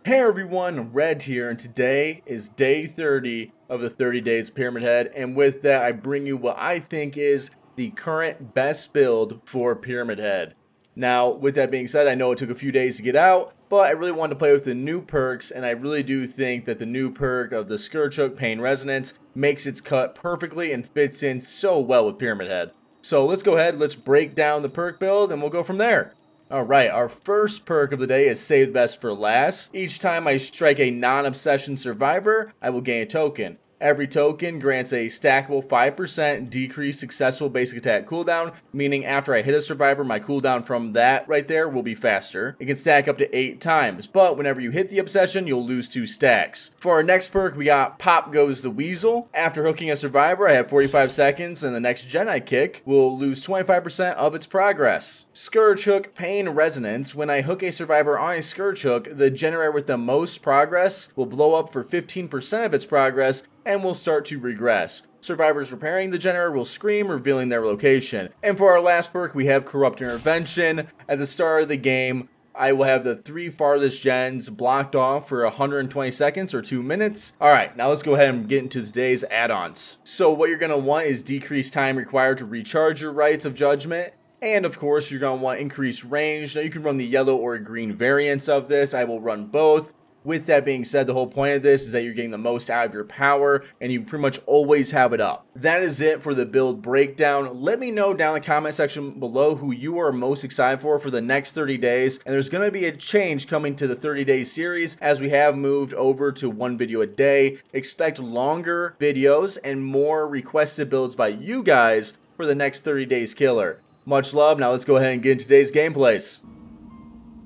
Hey everyone, Red here, and today is day 30 of the 30 days of Pyramid Head, and with that I bring you what I think is the current best build for Pyramid Head. Now, with that being said, I know it took a few days to get out, but I really wanted to play with the new perks, and I really do think that the new perk of the Scourge Hook Pain Resonance makes its cut perfectly and fits in so well with Pyramid Head. So let's go ahead, let's break down the perk build, and we'll go from there. Alright, our first perk of the day is Save Best for Last. Each time I strike a non-obsession survivor, I will gain a token. Every token grants a stackable 5% decreased successful basic attack cooldown, meaning after I hit a survivor, my cooldown from that right there will be faster. It can stack up to 8 times, but whenever you hit the obsession, you'll lose 2 stacks. For our next perk, we got Pop Goes the Weasel. After hooking a survivor, I have 45 seconds, and the next gen I kick will lose 25% of its progress. Scourge Hook Pain Resonance. When I hook a survivor on a Scourge Hook, the generator with the most progress will blow up for 15% of its progress, and will start to regress. Survivors repairing the generator will scream, revealing their location. And for our last perk, we have Corrupt Intervention. At the start of the game, I will have the 3 farthest gens blocked off for 120 seconds or 2 minutes. Alright, now let's go ahead and get into today's add-ons. So what you're going to want is decreased time required to recharge your Rites of Judgment. And of course, you're going to want increased range. Now you can run the yellow or green variants of this. I will run both. With that being said, the whole point of this is that you're getting the most out of your power, and you pretty much always have it up. That is it for the build breakdown. Let me know down in the comment section below who you are most excited for the next 30 days. And there's going to be a change coming to the 30-day series as we have moved over to 1 video a day. Expect longer videos and more requested builds by you guys for the next 30 days killer. Much love. Now let's go ahead and get into today's gameplays.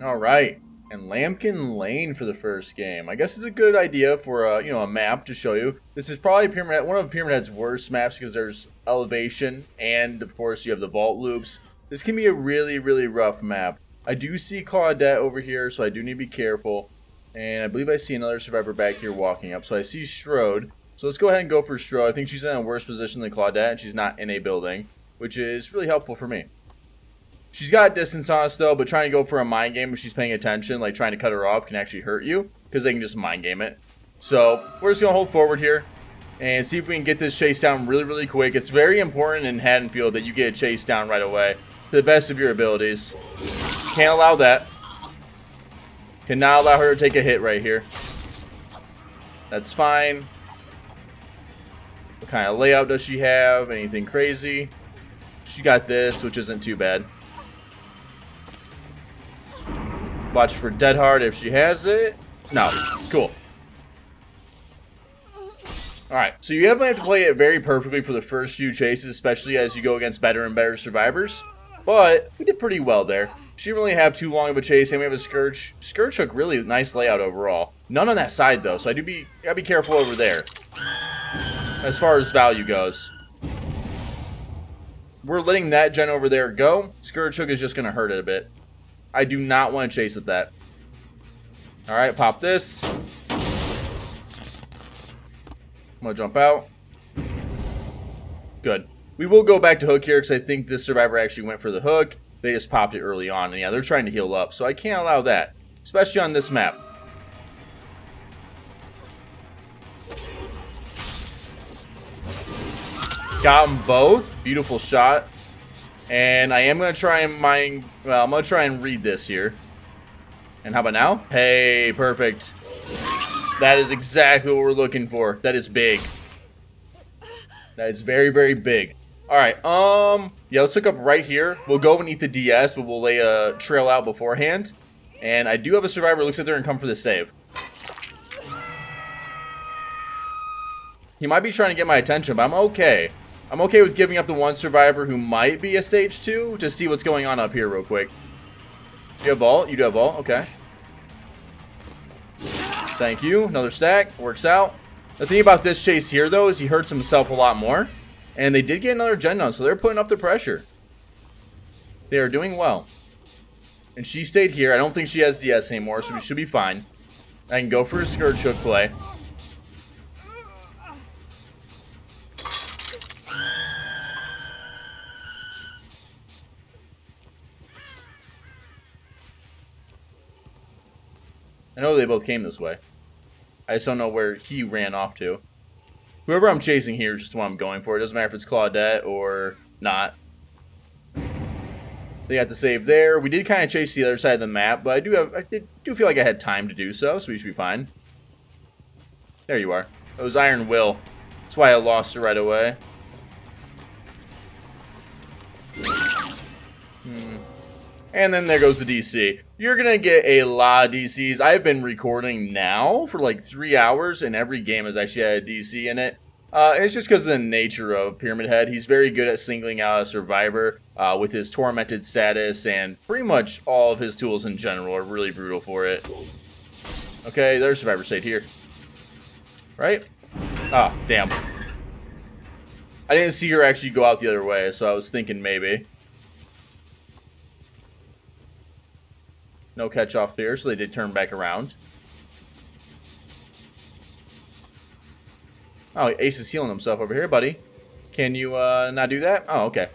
Alright. And Lambkin Lane for the first game. I guess it's a good idea for a map to show you. This is probably one of Pyramid Head's worst maps because there's elevation and of course you have the vault loops. This can be a really, really rough map. I do see Claudette over here, so I do need to be careful. And I believe I see another survivor back here walking up. So I see Strode. So let's go ahead and go for Strode. I think she's in a worse position than Claudette, and she's not in a building, which is really helpful for me. She's got distance on us though, but trying to go for a mind game if she's paying attention, like trying to cut her off, can actually hurt you because they can just mind game it. So we're just gonna hold forward here and see if we can get this chase down really, really quick. It's very important in Haddonfield that you get a chase down right away to the best of your abilities. Can't allow that. Cannot allow her to take a hit right here. That's fine. What kind of layout does she have? Anything crazy? She got this, which isn't too bad. Watch for Dead Hard if she has it. No. Cool. Alright, so you definitely have to play it very perfectly for the first few chases, especially as you go against better and better survivors. But we did pretty well there. She didn't really have too long of a chase, and we have a Scourge. Scourge Hook, really nice layout overall. None on that side though, so I gotta be careful over there. As far as value goes. We're letting that gen over there go. Scourge Hook is just gonna hurt it a bit. I do not want to chase at that. Alright, pop this. I'm going to jump out. Good. We will go back to hook here because I think this survivor actually went for the hook. They just popped it early on. And yeah, they're trying to heal up. So I can't allow that. Especially on this map. Got them both. Beautiful shot. And I am going to try and mine... Well, I'm going to try and read this here. And how about now? Hey, perfect. That is exactly what we're looking for. That is big. That is very, very big. Alright, yeah, let's hook up right here. We'll go and eat the DS, but we'll lay a trail out beforehand. And I do have a survivor who looks like they're going to come for the save. He might be trying to get my attention, but I'm okay. I'm okay with giving up the one survivor who might be a stage 2 to see what's going on up here real quick. You have vault? You do have vault? Okay. Thank you. Another stack. Works out. The thing about this chase here, though, is he hurts himself a lot more. And they did get another gen done, so they're putting up the pressure. They are doing well. And she stayed here. I don't think she has DS anymore, so we should be fine. I can go for a Scourge Hook play. know they both came this way. I just don't know where he ran off to. Whoever I'm chasing here is just what I'm going for. It doesn't matter if it's Claudette or not. They got the save there. We did kind of chase the other side of the map, but I do feel like I had time to do so we should be fine. There you are. It was Iron Will. That's why I lost it right away. And then there goes the DC. You're going to get a lot of DCs. I've been recording now for like 3 hours, and every game has actually had a DC in it. It's just because of the nature of Pyramid Head. He's very good at singling out a survivor with his tormented status, and pretty much all of his tools in general are really brutal for it. Okay, there's survivor stayed here. Right? Ah, damn. I didn't see her actually go out the other way, so I was thinking maybe. No catch off there, so they did turn back around. Oh, Ace is healing himself over here, buddy. Can you not do that? Oh, okay.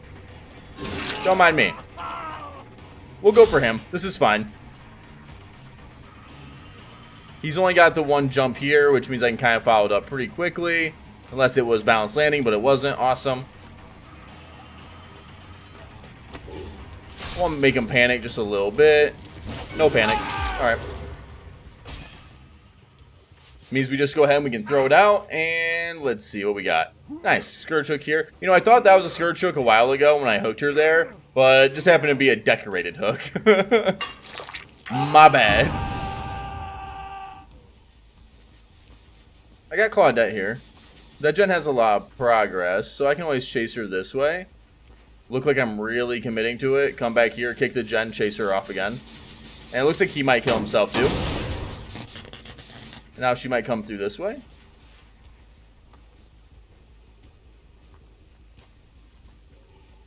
Don't mind me. We'll go for him. This is fine. He's only got the one jump here, which means I can kind of follow it up pretty quickly. Unless it was balanced landing, but it wasn't. Awesome. I want to make him panic just a little bit. No panic. Alright. Means we just go ahead and we can throw it out. And let's see what we got. Nice. Scourge hook here. You know, I thought that was a Scourge hook a while ago when I hooked her there. But it just happened to be a decorated hook. My bad. I got Claudette here. That gen has a lot of progress, so I can always chase her this way. Look like I'm really committing to it. Come back here, kick the gen, chase her off again. And it looks like he might kill himself too. And now she might come through this way.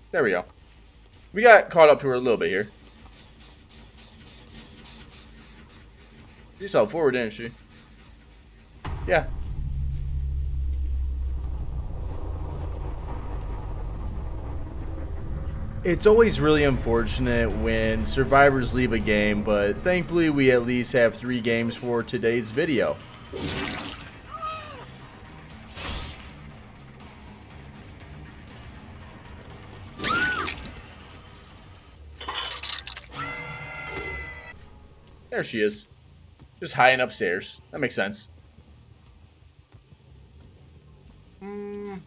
There we go. We got caught up to her a little bit here. She saw forward, didn't she? Yeah. It's always really unfortunate when survivors leave a game, but thankfully we at least have 3 games for today's video. There she is. Just hiding upstairs. That makes sense. Can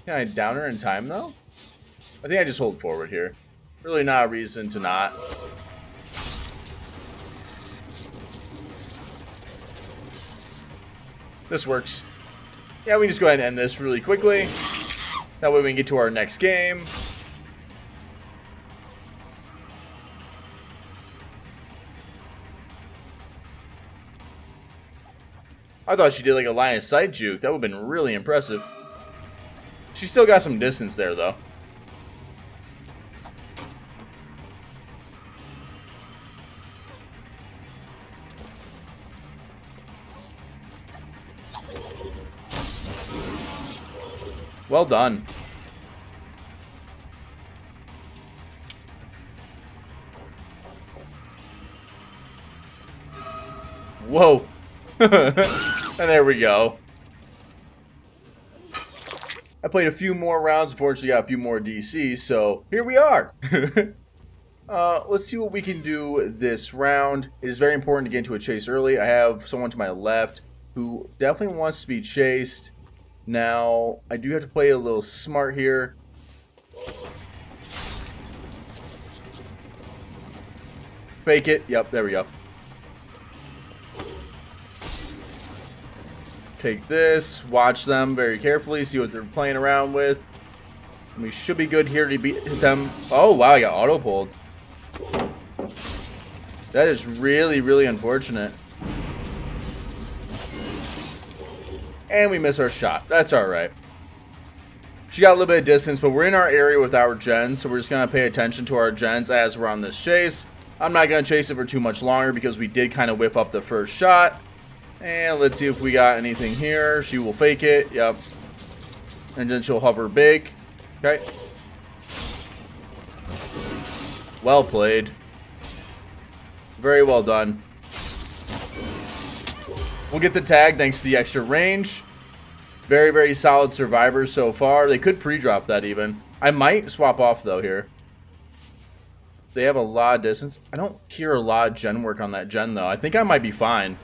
I down her in time though? I think I just hold forward here. Really not a reason to not. This works. Yeah, we can just go ahead and end this really quickly. That way we can get to our next game. I thought she did like a line of sight juke. That would have been really impressive. She still got some distance there though. Well done. Whoa. And there we go. I played a few more rounds. Unfortunately, got a few more DCs, so here we are. Let's see what we can do this round. It is very important to get into a chase early. I have someone to my left who definitely wants to be chased. Now, I do have to play a little smart here. Fake it. Yep, there we go. Take this. Watch them very carefully. See what they're playing around with. We should be good here to beat them. Oh, wow, I got auto-pulled. That is really, really unfortunate. And we miss our shot. That's alright. She got a little bit of distance, but we're in our area with our gens, so we're just going to pay attention to our gens as we're on this chase. I'm not going to chase it for too much longer because we did kind of whiff up the first shot. And let's see if we got anything here. She will fake it. Yep. And then she'll hover big. Okay. Well played. Very well done. We'll get the tag thanks to the extra range. Very, very solid survivors so far. They could pre-drop that even. I might swap off though here. They have a lot of distance. I don't hear a lot of gen work on that gen though. I think I might be fine.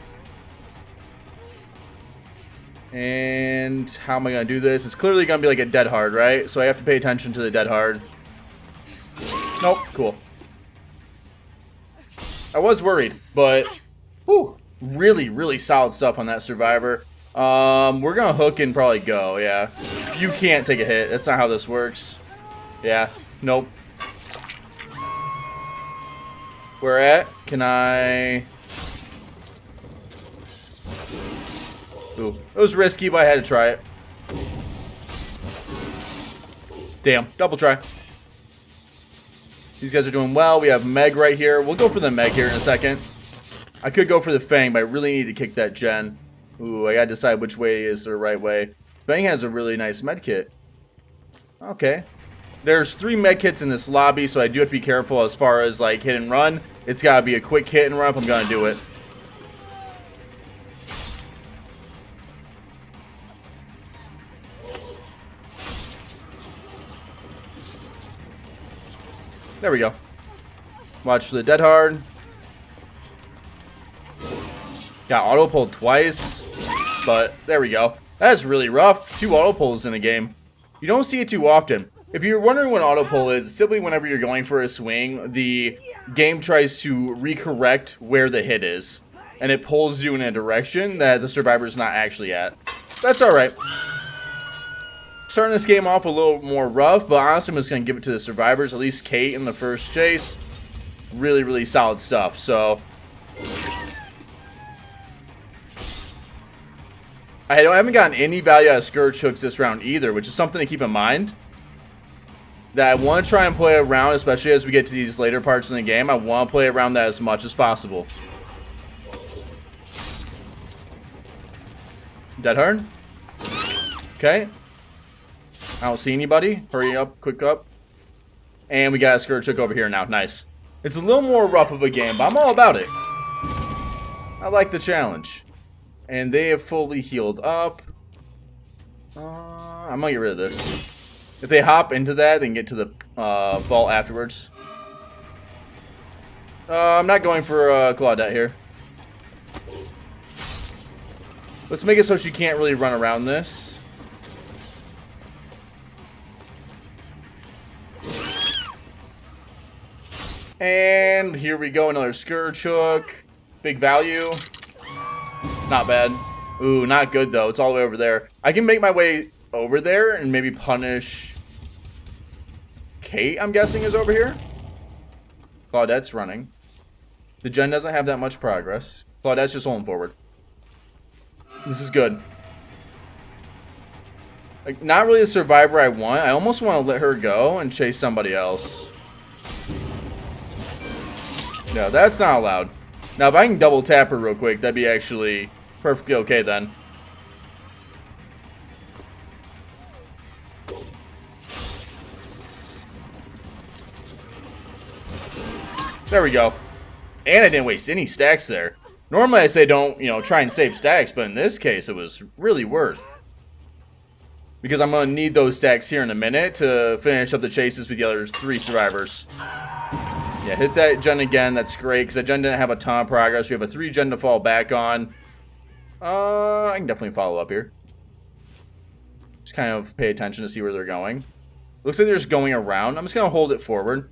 And how am I going to do this? It's clearly going to be like a dead hard, right? So I have to pay attention to the dead hard. Nope, cool. I was worried, but whew, really, really solid stuff on that survivor. We're going to hook and probably go, yeah. You can't take a hit. That's not how this works. Yeah, nope. Where at? Can I... Ooh, it was risky, but I had to try it. Damn, double try. These guys are doing well. We have Meg right here. We'll go for the Meg here in a second. I could go for the Fang, but I really need to kick that gen. Ooh, I gotta decide which way is the right way. Fang has a really nice med kit. Okay. There's 3 med kits in this lobby, so I do have to be careful as far as like hit and run. It's gotta be a quick hit and run if I'm gonna do it. There we go. Watch for the dead hard. Got auto pulled twice, but there we go. That's really rough. 2 auto pulls in a game. You don't see it too often. If you're wondering what auto pull is, simply whenever you're going for a swing, the game tries to recorrect where the hit is, and it pulls you in a direction that the survivor's not actually at. That's alright. Starting this game off a little more rough, but honestly I'm just going to give it to the survivors. At least Kate in the first chase. Really, really solid stuff. So I haven't gotten any value out of Scourge Hooks this round either, which is something to keep in mind. That I want to try and play around, especially as we get to these later parts in the game. I want to play around that as much as possible. Dead hard. Okay. I don't see anybody. Hurry up, quick up. And we got a Scourge Hook over here now. Nice. It's a little more rough of a game, but I'm all about it. I like the challenge. And they have fully healed up. I'm gonna get rid of this. If they hop into that, they can get to the vault afterwards. I'm not going for Claudette here. Let's make it so she can't really run around this. And here we go, another Scourge Hook. Big value. Not bad. Ooh, not good though. It's all the way over there. I can make my way over there and maybe punish Kate, I'm guessing, is over here. Claudette's running. The gen doesn't have that much progress. Claudette's just holding forward. This is good. Like, not really a survivor I want. I almost want to let her go and chase somebody else. No, that's not allowed. Now, if I can double tap her real quick, that'd be actually perfectly okay then. There we go. And I didn't waste any stacks there. Normally I say don't, try and save stacks, but in this case it was really worth. Because I'm going to need those stacks here in a minute to finish up the chases with the other 3 survivors. Yeah, hit that gen again. That's great, because that gen didn't have a ton of progress. We have a 3 gen to fall back on. I can definitely follow up here. Just kind of pay attention to see where they're going. Looks like they're just going around. I'm just going to hold it forward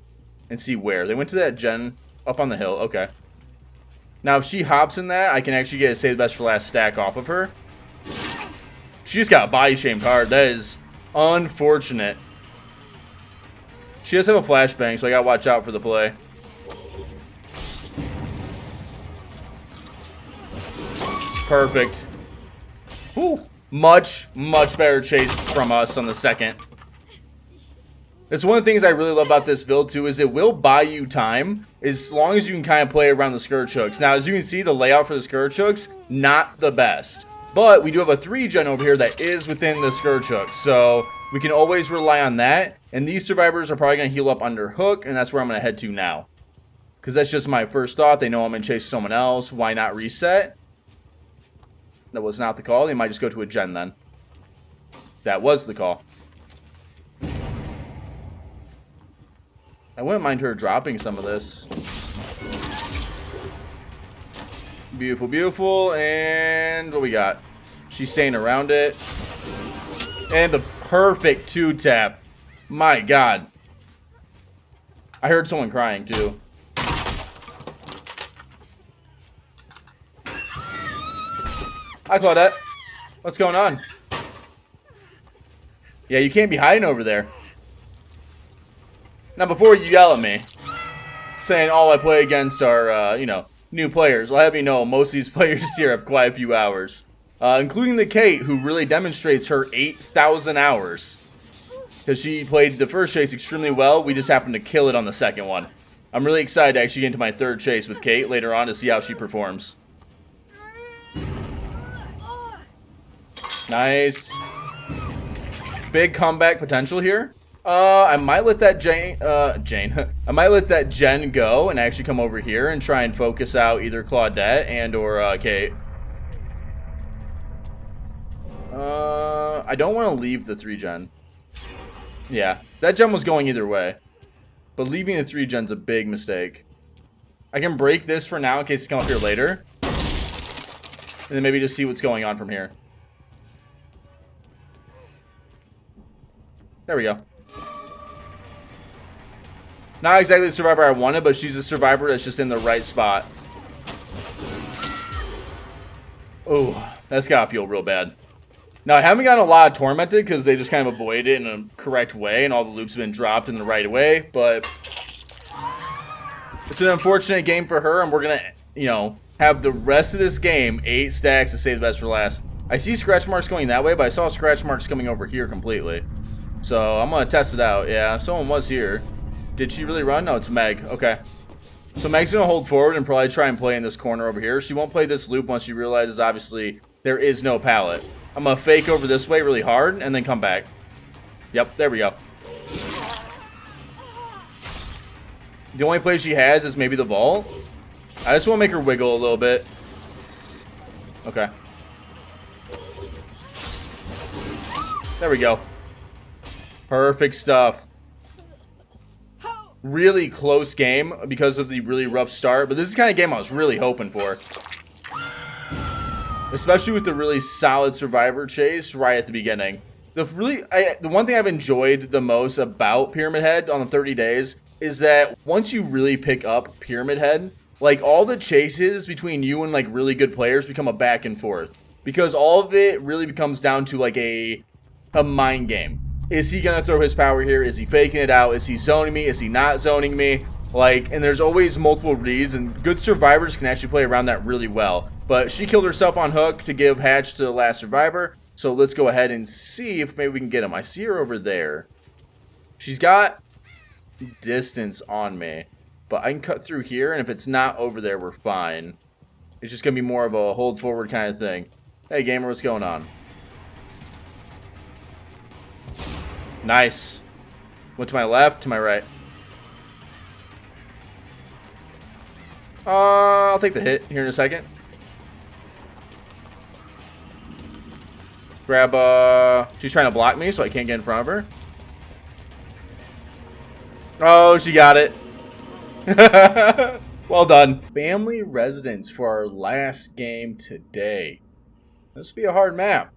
and see where. They went to that gen up on the hill. Okay. Now, if she hops in that, I can actually get a save the best for last stack off of her. She just got body shamed hard. That is unfortunate. She does have a flashbang, so I gotta watch out for the play. Perfect. Whew. Much, much better chase from us on the second. It's one of the things I really love about this build too, is it will buy you time as long as you can kind of play around the Scourge Hooks. Now, as you can see, the layout for the Scourge Hooks, not the best. But we do have a 3 gen over here that is within the Scourge Hook, so we can always rely on that. And these survivors are probably going to heal up under hook, and that's where I'm going to head to now. Because that's just my first thought. They know I'm going to chase someone else. Why not reset? That was not the call. They might just go to a gen then. That was the call. I wouldn't mind her dropping some of this. Beautiful, beautiful. And what we got? She's staying around it. And the perfect 2-tap. My God. I heard someone crying too. Hi, Claudette. What's going on? Yeah, you can't be hiding over there. Now, before you yell at me, saying all I play against are, you know, new players, I'll have you know most of these players here have quite a few hours. Including the Kate, who really demonstrates her 8,000 hours. Because she played the first chase extremely well, we just happened to kill it on the second one. I'm really excited to actually get into my third chase with Kate later on to see how she performs. Nice. Big comeback potential here. I might let that I might let that Jen go and actually come over here and try and focus out either Claudette and or Kate. I don't want to leave the 3-gen. Yeah, that gen was going either way. But leaving the 3-gen's a big mistake. I can break this for now in case they come up here later. And then maybe just see what's going on from here. There we go. Not exactly the survivor I wanted, but she's a survivor that's just in the right spot. Oh, that's gotta feel real bad. Now, I haven't gotten a lot of tormented because they just kind of avoided it in a correct way, and all the loops have been dropped in the right way, but it's an unfortunate game for her, and we're gonna, you know, have the rest of this game 8 stacks to save the best for last. I see scratch marks going that way, but I saw scratch marks coming over here completely. So, I'm gonna test it out. Yeah, someone was here. Did she really run? No, it's Meg. Okay. So Meg's going to hold forward and probably try and play in this corner over here. She won't play this loop once she realizes, obviously, there is no pallet. I'm going to fake over this way really hard and then come back. Yep, there we go. The only play she has is maybe the vault. I just want to make her wiggle a little bit. Okay. There we go. Perfect stuff. Really close game because of the really rough start, but this is the kind of game I was really hoping for. Especially with the really solid survivor chase right at the beginning. The one thing I've enjoyed the most about Pyramid Head on the 30 days is that once you really pick up Pyramid Head, like all the chases between you and like really good players become a back and forth. Because all of it really becomes down to like a mind game. Is he gonna throw his power here? Is he faking it out? Is he zoning me? Is he not zoning me? Like, and there's always multiple reads, and good survivors can actually play around that really well. But she killed herself on hook to give hatch to the last survivor. So let's go ahead and see if maybe we can get him. I see her over there. She's got distance on me, but I can cut through here, and if it's not over there, we're fine. It's just gonna be more of a hold forward kind of thing. Hey gamer, what's going on? Nice. Went to my left, to my right. I'll take the hit here in a second. Grab, she's trying to block me, so I can't get in front of her. Oh, she got it. Well done. Family residence for our last game today. This will be a hard map.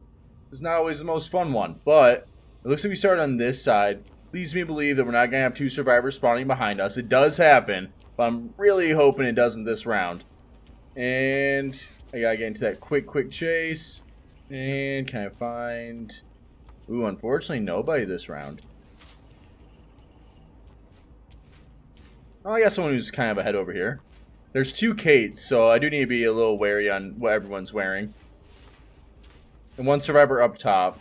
It's not always the most fun one, but it looks like we start on this side. Leads me to believe that we're not going to have 2 survivors spawning behind us. It does happen, but I'm really hoping it doesn't this round. And I got to get into that quick chase. And can I find... Ooh, unfortunately nobody this round. Oh, I got someone who's kind of ahead over here. There's 2 Kates, so I do need to be a little wary on what everyone's wearing. And 1 survivor up top.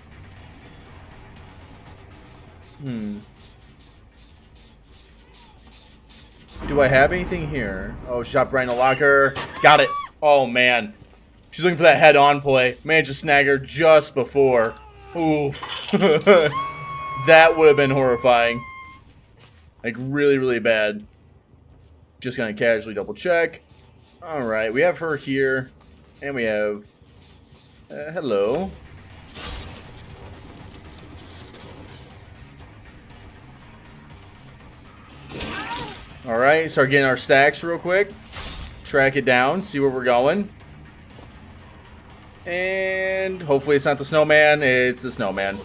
Do I have anything here? Oh, she dropped right in the locker. Got it. Oh, man. She's looking for that head-on play. Managed to snag her just before. Ooh. That would have been horrifying. Like, really, really bad. Just gonna casually double check. Alright, we have her here. And we have Hello. Alright, start getting our stacks real quick. Track it down, see where we're going. And hopefully it's not the snowman. It's the snowman.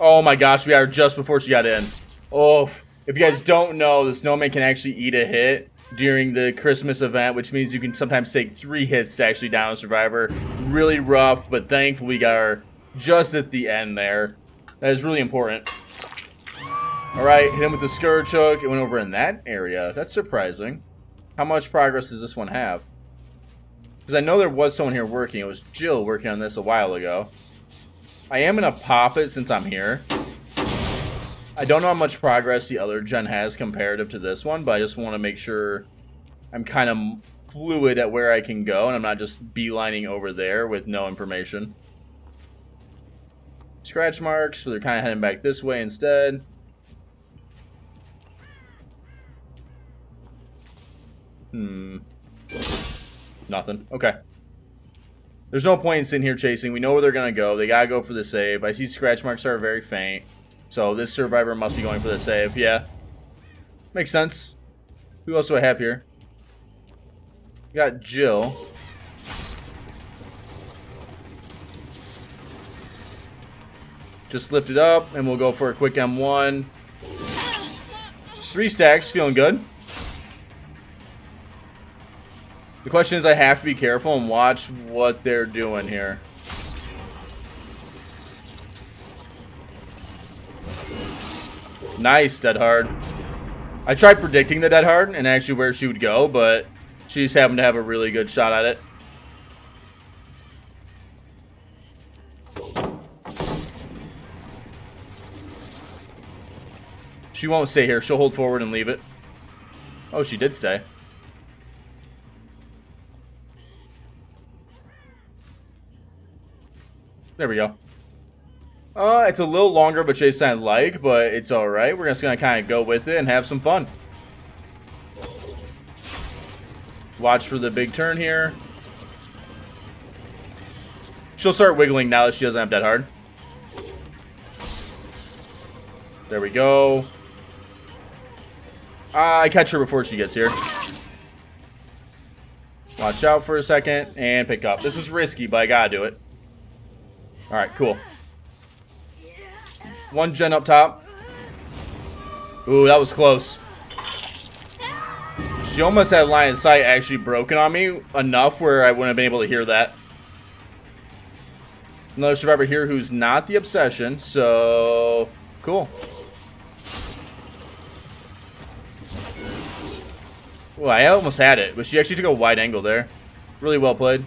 Oh my gosh, we got her just before she got in. Oh, if you guys don't know, the snowman can actually eat a hit during the Christmas event, which means you can sometimes take 3 hits to actually down a survivor. Really rough, but thankfully we got her just at the end there. That is really important. Alright, hit him with the Scourge Hook. It went over in that area. That's surprising. How much progress does this one have? Because I know there was someone here working. It was Jill working on this a while ago. I am going to pop it since I'm here. I don't know how much progress the other gen has comparative to this one, but I just want to make sure I'm kind of fluid at where I can go, and I'm not just beelining over there with no information. Scratch marks, but they're kind of heading back this way instead. Nothing. Okay. There's no point in sitting here chasing. We know where they're going to go. They got to go for the save. I see scratch marks are very faint. So this survivor must be going for the save. Yeah. Makes sense. Who else do I have here? We got Jill. Just lift it up, and we'll go for a quick M1. 3 stacks. Feeling good. The question is, I have to be careful and watch what they're doing here. Nice, dead hard. I tried predicting the dead hard and actually where she would go, but she just happened to have a really good shot at it. She won't stay here. She'll hold forward and leave it. Oh, she did stay. There we go. It's a little longer of a chase than I like, but it's alright. We're just going to kind of go with it and have some fun. Watch for the big turn here. She'll start wiggling now that she doesn't have dead hard. There we go. I catch her before she gets here. Watch out for a second and pick up. This is risky, but I gotta do it. Alright, cool. 1 gen up top. Ooh, that was close. She almost had line of sight actually broken on me enough where I wouldn't have been able to hear that. Another survivor here who's not the obsession, so cool. Well, I almost had it, but she actually took a wide angle there. Really well played.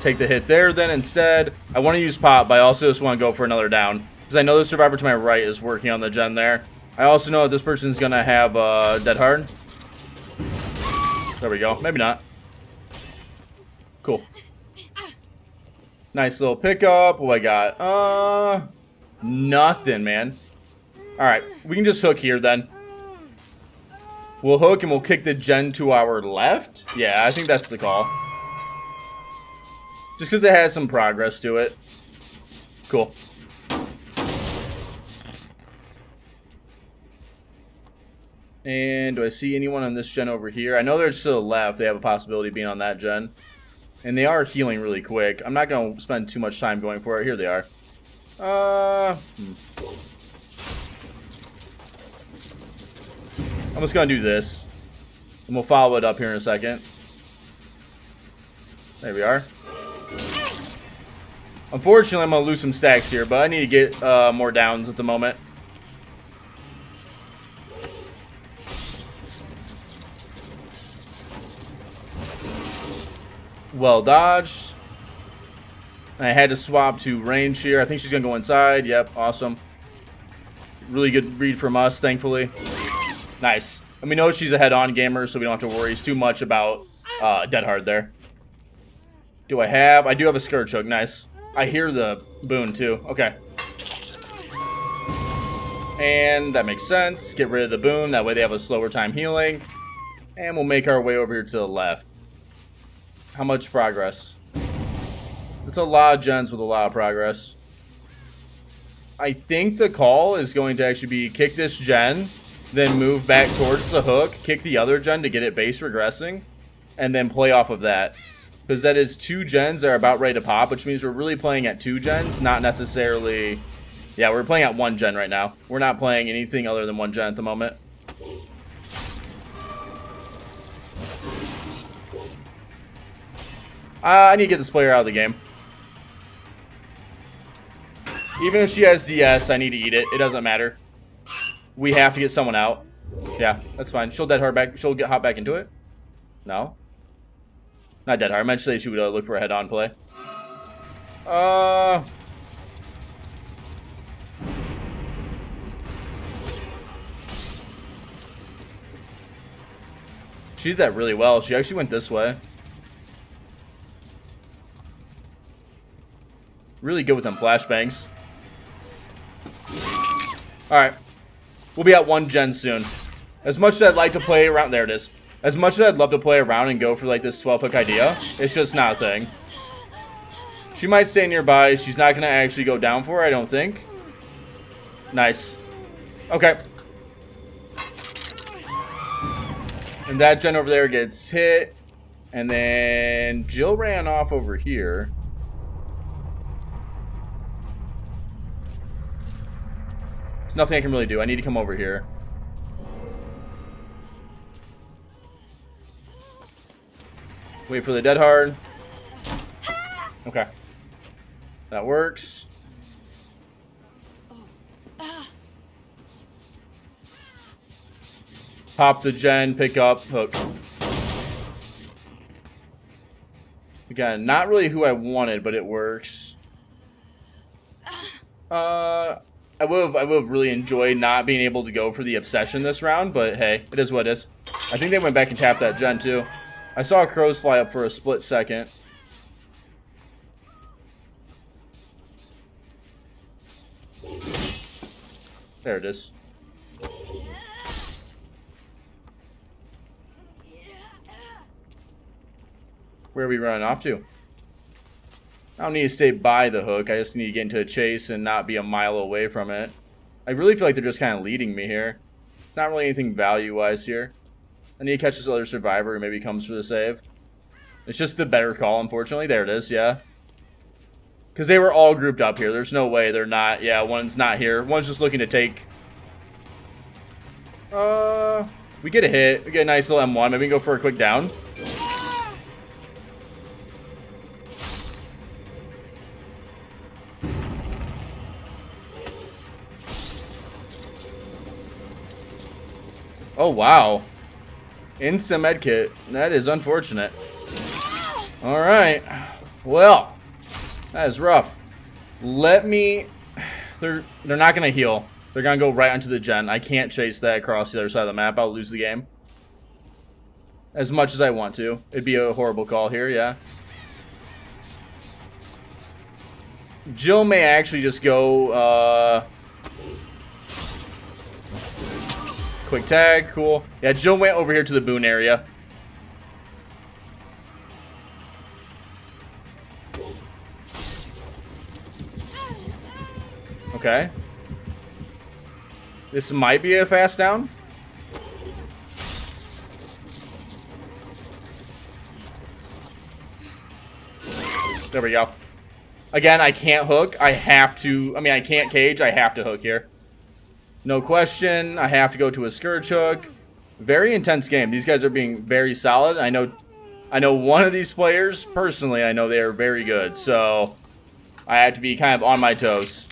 Take the hit there then instead. I want to use pop, but I also just want to go for another down. Because I know the survivor to my right is working on the gen there. I also know that this person's going to have dead hard. There we go. Maybe not. Cool. Nice little pickup. What I got? Nothing, man. Alright, we can just hook here then. We'll hook and we'll kick the gen to our left. Yeah, I think that's the call. Just because it has some progress to it. Cool. And do I see anyone on this gen over here? I know they're to the left. They have a possibility of being on that gen. And they are healing really quick. I'm not going to spend too much time going for it. Here they are. I'm just going to do this. And we'll follow it up here in a second. There we are. Unfortunately, I'm going to lose some stacks here, but I need to get more downs at the moment. Well dodged. I had to swap to range here. I think she's going to go inside. Yep, awesome. Really good read from us, thankfully. Nice. And we know she's a head-on gamer, so we don't have to worry too much about dead hard there. Do I have? I do have a Scourge Hook. Nice. I hear the boon, too. Okay. And that makes sense. Get rid of the boon. That way they have a slower time healing. And we'll make our way over here to the left. How much progress? It's a lot of gens with a lot of progress. I think the call is going to actually be kick this gen, then move back towards the hook, kick the other gen to get it base regressing, and then play off of that. Because that is 2 gens that are about ready to pop, which means we're really playing at 2 gens, not necessarily... Yeah, we're playing at 1 gen right now. We're not playing anything other than 1 gen at the moment. I need to get this player out of the game. Even if she has DS, I need to eat it. It doesn't matter. We have to get someone out. Yeah, that's fine. She'll dead hard back. She'll get hop back into it. No, not dead hard. I meant to say she would look for a head-on play. She did that really well. She actually went this way. Really good with them flashbangs. Alright. We'll be at 1 gen soon. As much as I'd like to play around... There it is. As much as I'd love to play around and go for like this 12 hook idea, it's just not a thing. She might stay nearby. She's not going to actually go down for her, I don't think. Nice. Okay. And that gen over there gets hit. And then Jill ran off over here. There's nothing I can really do. I need to come over here. Wait for the dead hard. Okay. That works. Pop the gen, pick up, hook. Again, not really who I wanted, but it works. I would have really enjoyed not being able to go for the obsession this round, but hey, it is what it is. I think they went back and tapped that gen too. I saw crows fly up for a split second. There it is. Where are we running off to? I don't need to stay by the hook. I just need to get into a chase and not be a mile away from it. I really feel like they're just kind of leading me here. It's not really anything value-wise here. I need to catch this other survivor who maybe comes for the save. It's just the better call, unfortunately. There it is, yeah. Because they were all grouped up here. There's no way they're not. Yeah, one's not here. One's just looking to take... We get a hit. We get a nice little M1. Maybe we can go for a quick down. Oh, wow. Instant medkit. That is unfortunate. Alright. Well, that is rough. Let me... They're not going to heal. They're going to go right onto the gen. I can't chase that across the other side of the map. I'll lose the game. As much as I want to. It'd be a horrible call here, yeah. Jill may actually just go... Quick tag, cool. Yeah, Jill went over here to the boon area. Okay. This might be a fast down. There we go. Again, I can't hook. I have to... I mean, I can't cage. I have to hook here. No question. I have to go to a scourge hook. Very intense game. These guys are being very solid. I know one of these players, personally, I know they are very good. So, I have to be kind of on my toes.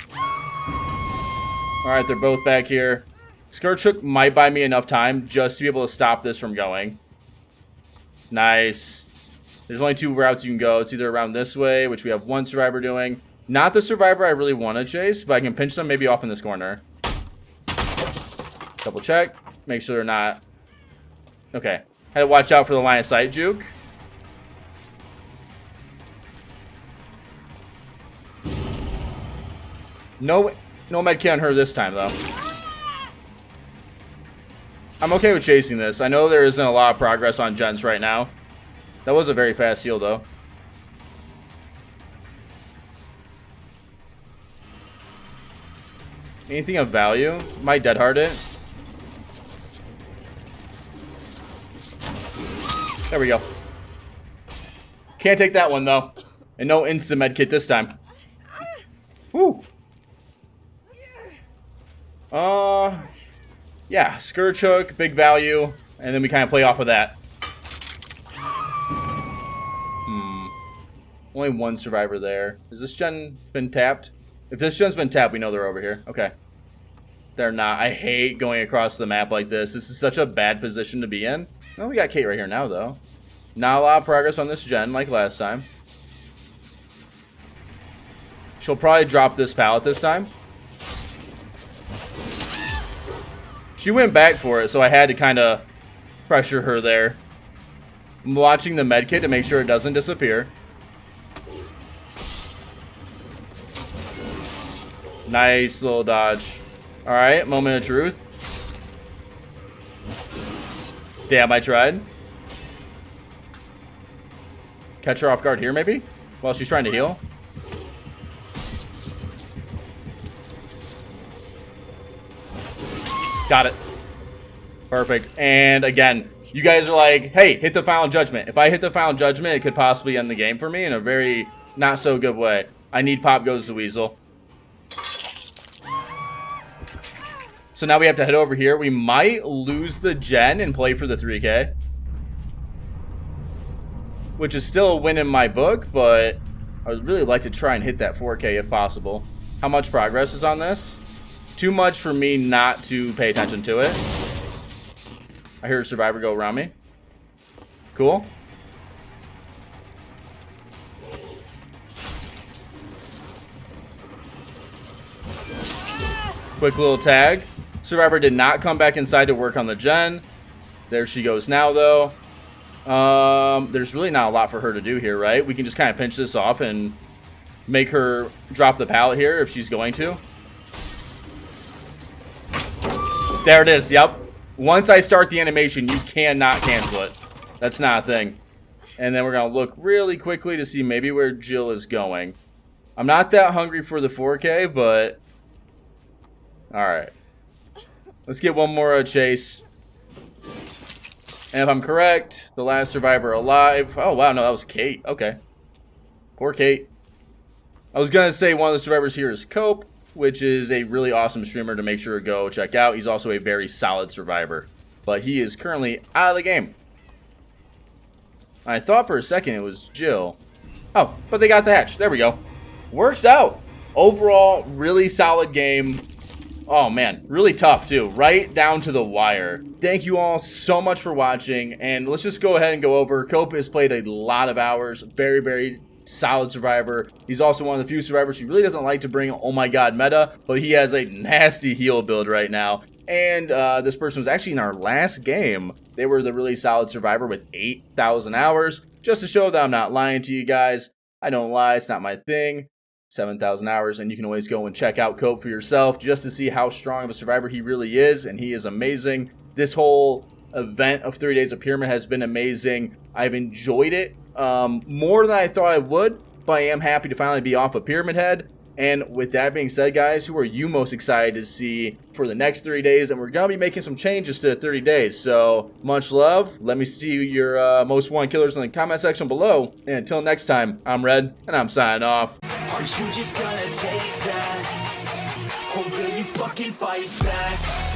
Alright, they're both back here. Scourge hook might buy me enough time just to be able to stop this from going. Nice. There's only 2 routes you can go. It's either around this way, which we have 1 survivor doing. Not the survivor I really want to chase, but I can pinch them maybe off in this corner. Double check. Make sure they're not... Okay. Had to watch out for the line of sight juke. No med kit on her this time, though. I'm okay with chasing this. I know there isn't a lot of progress on gens right now. That was a very fast heal, though. Anything of value? Might dead hard it. There we go. Can't take that one, though. And no instant med kit this time. Woo. Yeah, Scourge Hook, big value, and then we kind of play off of that. Only one survivor there. Has this gen been tapped? If this gen's been tapped, we know they're over here. Okay. They're not. I hate going across the map like this. This is such a bad position to be in. Oh, we got Kate right here now, though. Not a lot of progress on this gen like last time. She'll probably drop this pallet this time. She went back for it, so I had to kind of pressure her there. I'm watching the medkit to make sure it doesn't disappear. Nice little dodge. Alright, moment of truth. Damn, I tried. Catch her off guard here, maybe? While she's trying to heal. Got it. Perfect. And again, you guys are like, hey, hit the final judgment. If I hit the final judgment, it could possibly end the game for me in a very not so good way. I need Pop Goes the Weasel. So now we have to head over here. We might lose the gen and play for the 3K. Which is still a win in my book, but I would really like to try and hit that 4K if possible. How much progress is on this? Too much for me not to pay attention to it. I hear a survivor go around me. Cool. Quick little tag. Survivor did not come back inside to work on the gen. There she goes now, though. There's really not a lot for her to do here, right? We can just kind of pinch this off and make her drop the pallet here if she's going to. There it is, yep. Once I start the animation, you cannot cancel it. That's not a thing. And then we're going to look really quickly to see maybe where Jill is going. I'm not that hungry for the 4K, but... Alright. Let's get one more chase. And if I'm correct, the last survivor alive... Oh, wow, no, that was Kate. Okay. Poor Kate. I was going to say one of the survivors here is Cope, which is a really awesome streamer to make sure to go check out. He's also a very solid survivor. But he is currently out of the game. I thought for a second it was Jill. Oh, but they got the hatch. There we go. Works out. Overall, really solid game. Oh, man. Really tough, too. Right down to the wire. Thank you all so much for watching. And let's just go ahead and go over. Cope has played a lot of hours. Very, very solid survivor. He's also one of the few survivors who really doesn't like to bring oh my god meta, but he has a nasty heal build right now. And this person was actually in our last game. They were the really solid survivor with 8,000 hours. Just to show that I'm not lying to you guys. I don't lie, it's not my thing. 7,000 hours, and you can always go and check out Cope for yourself just to see how strong of a survivor he really is, and he is amazing. This whole event of 30 Days of Pyramid has been amazing. I've enjoyed it more than I thought I would, but I am happy to finally be off of Pyramid Head. And with that being said, guys, who are you most excited to see for the next 30 days? And we're going to be making some changes to 30 days, so much love. Let me see your most wanted killers in the comment section below. And until next time, I'm Red, and I'm signing off. Are you just gonna take that? Or will you fucking fight back?